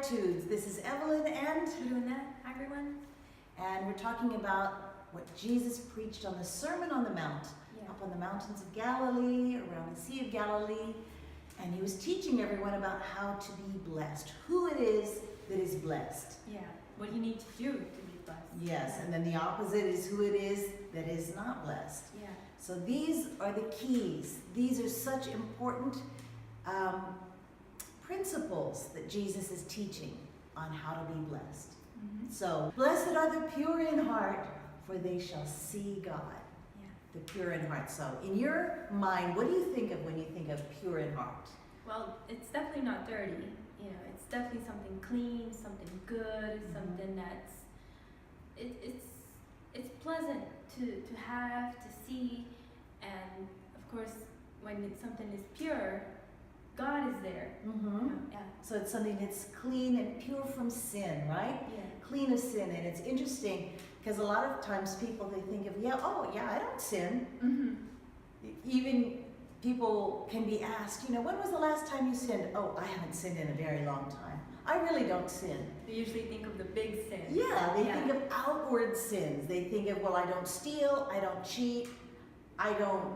Beatitudes. This is Evelyn and Luna, everyone. And we're talking about what Jesus preached on the Sermon on the Mount, up on the mountains of Galilee, around the Sea of Galilee. And he was teaching everyone about how to be blessed, who it is that is blessed. Yeah, what you need to do to be blessed. Yes, and then the opposite is who it is that is not blessed. Yeah. So these are the keys. These are such important principles that Jesus is teaching on how to be blessed. Mm-hmm. So, blessed are the pure in heart, for they shall see God. Yeah. The pure in heart. So, in your mind, what do you think of when you think of pure in heart? Well, it's definitely not dirty. You know, it's definitely something clean, something good, something that's it's pleasant to have, to see, and of course, when something is pure, God is there. Mm-hmm. Yeah. So it's something that's clean and pure from sin, right? Yeah. Clean of sin. And it's interesting because a lot of times people, they think of, I don't sin. Mm-hmm. Even people can be asked, when was the last time you sinned? Oh, I haven't sinned in a very long time. I really don't sin. They usually think of the big sins. Yeah, they think of outward sins. They think of, I don't steal, I don't cheat, I don't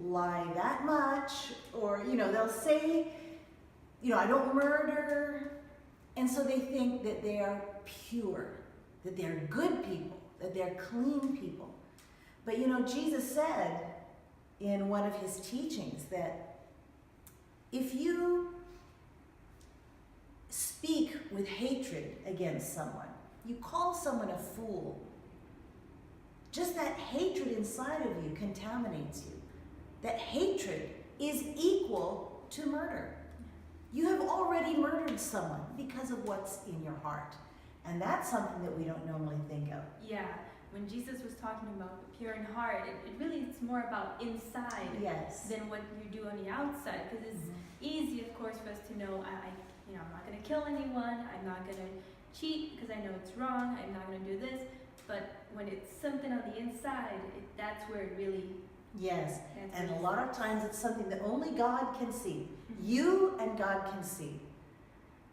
lie that much, or they'll say, I don't murder, and so they think that they are pure, that they're good people, that they're clean people. But Jesus said in one of his teachings that if you speak with hatred against someone, you call someone a fool, just that hatred inside of you contaminates you. That hatred is equal to murder. You have already murdered someone because of what's in your heart. And that's something that we don't normally think of. Yeah, when Jesus was talking about the pure in heart, it really is more about inside than what you do on the outside. Because it's easy, of course, for us to know, I'm not going to kill anyone, I'm not going to cheat because I know it's wrong, I'm not going to do this. But when it's something on the inside, that's where it really... Yes, and a lot of times it's something that only God can see. You and God can see.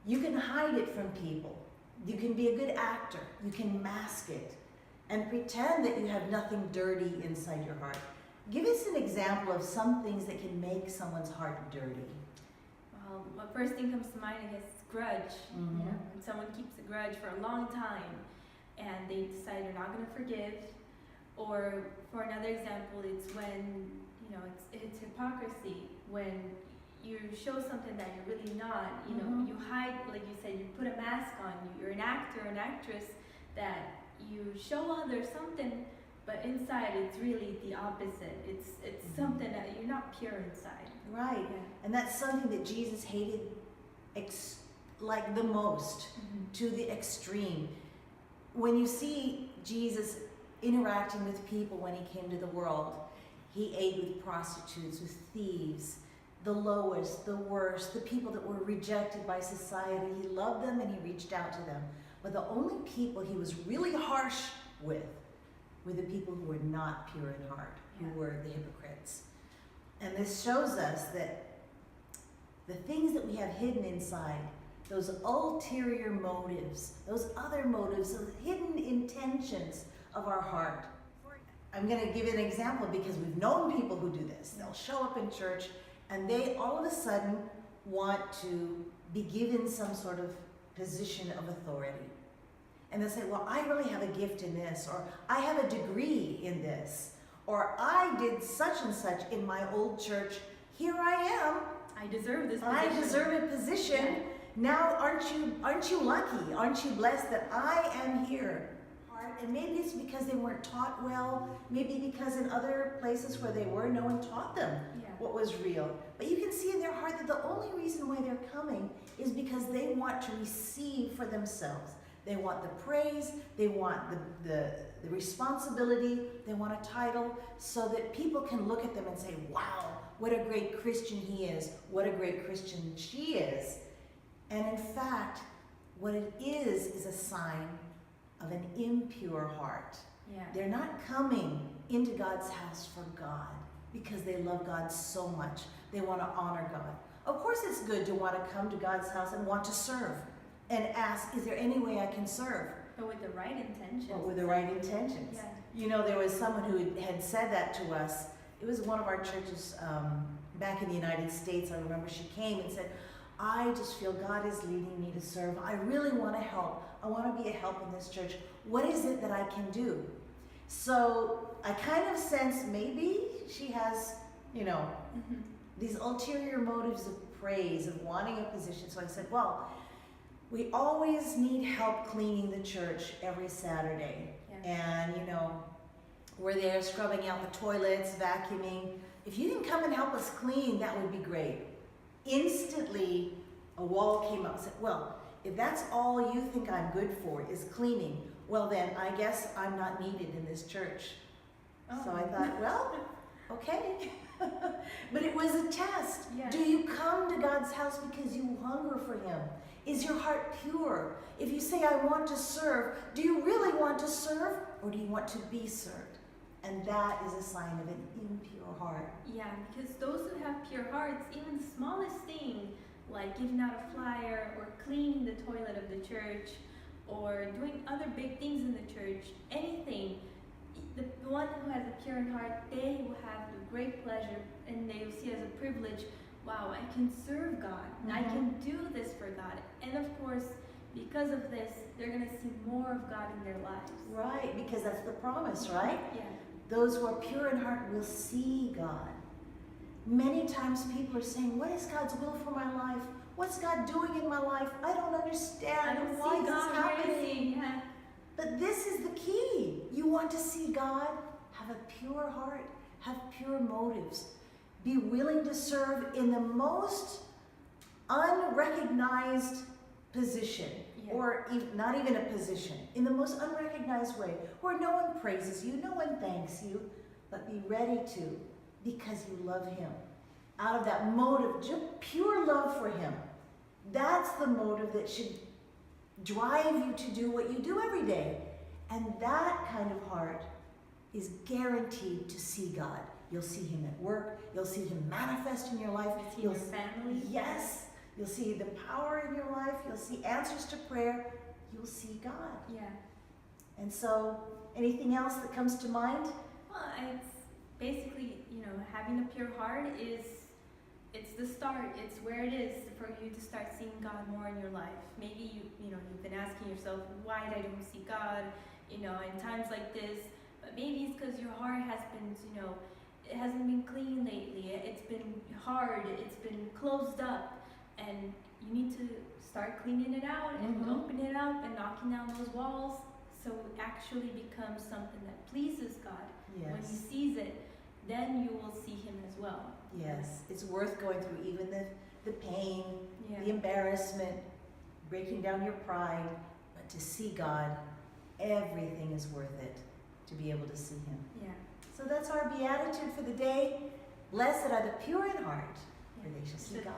You can hide it from people. You can be a good actor. You can mask it and pretend that you have nothing dirty inside your heart. Give us an example of some things that can make someone's heart dirty. Well, what first thing comes to mind, I guess, is grudge. Mm-hmm. When someone keeps a grudge for a long time and they decide they're not going to forgive. Or for another example, it's when, it's hypocrisy, when you show something that you're really not, you hide, like you said, you put a mask on, you're an actor, an actress, that you show others something, but inside it's really the opposite. It's something that you're not pure inside. Right, and that's something that Jesus hated like the most, to the extreme. When you see Jesus interacting with people when he came to the world, he ate with prostitutes, with thieves, the lowest, the worst, the people that were rejected by society. He loved them and he reached out to them. But the only people he was really harsh with were the people who were not pure in heart, who were the hypocrites. And this shows us that the things that we have hidden inside, those ulterior motives, those other motives, those hidden intentions of our heart. I'm going to give an example because we've known people who do this. They'll show up in church and they all of a sudden want to be given some sort of position of authority. And they'll say, I really have a gift in this, or I have a degree in this, or I did such and such in my old church. Here I am. I deserve this position. I deserve a position. Yeah. Now aren't you lucky? Aren't you blessed that I am here? And maybe it's because they weren't taught well, maybe because in other places where they were, no one taught them what was real. But you can see in their heart that the only reason why they're coming is because they want to receive for themselves. They want the praise, they want the responsibility, they want a title, so that people can look at them and say, wow, what a great Christian he is, what a great Christian she is. And in fact, what it is a sign of an impure heart. Yeah. They're not coming into God's house for God because they love God so much. They want to honor God. Of course it's good to want to come to God's house and want to serve. and ask, is there any way I can serve? But with the right intentions. Or with the right intentions. Yeah. You know, there was someone who had said that to us. It was one of our churches back in the United States. I remember she came and said, I just feel God is leading me to serve. I really want to help. I want to be a help in this church. What is it that I can do? So I kind of sense maybe she has, you know, Mhm. these ulterior motives of praise, of wanting a position. So I said, well, we always need help cleaning the church every Saturday. Yeah. And, you know, we're there scrubbing out the toilets, vacuuming. If you can come and help us clean, that would be great. Instantly, a wall came up and said, well, if that's all you think I'm good for is cleaning, well then, I guess I'm not needed in this church. So I thought, well, okay. But it was a test. Yeah. Do you come to God's house because you hunger for Him? Is your heart pure? If you say, I want to serve, do you really want to serve, or do you want to be served? And that is a sign of an impure heart. Yeah, because those who have pure hearts, even the smallest thing, like giving out a flyer or cleaning the toilet of the church or doing other big things in the church, anything, the one who has a pure in heart, they will have the great pleasure and they will see as a privilege, wow, I can serve God. I can do this for God. And of course, because of this, they're going to see more of God in their lives. Right, because that's the promise, right? Yeah. Those who are pure in heart will see God. Many times people are saying, what is God's will for my life? What's God doing in my life? I don't understand. I don't Why see is God this happening? Yeah. But this is the key. You want to see God? Have a pure heart. Have pure motives. Be willing to serve in the most unrecognized position. Yeah. Or not even a position. In the most unrecognized way. Where no one praises you, no one thanks you. But be ready to, because you love Him. Out of that motive, just pure love for Him. That's the motive that should drive you to do what you do every day. And that kind of heart is guaranteed to see God. You'll see Him at work. You'll see Him manifest in your life. See your family. Yes. You'll see the power in your life. You'll see answers to prayer. You'll see God. Yeah. And so, anything else that comes to mind? Well, it's basically, having a pure heart it's the start. It's where it is for you to start seeing God more in your life. Maybe you've been asking yourself, why I don't see God, in times like this. But maybe it's because your heart has been, it hasn't been clean lately. It's been hard. It's been closed up. And you need to start cleaning it out and open it up and knocking down those walls so it actually becomes something that pleases God. Yes. When He sees it, then you will see Him as well. Yes. It's worth going through even the pain, Yeah. the embarrassment, breaking down your pride. But to see God, everything is worth it to be able to see Him. Yeah. So that's our beatitude for the day. Blessed are the pure in heart, for they shall see God.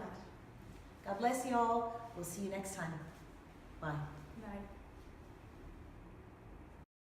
God bless you all. We'll see you next time. Bye. Bye.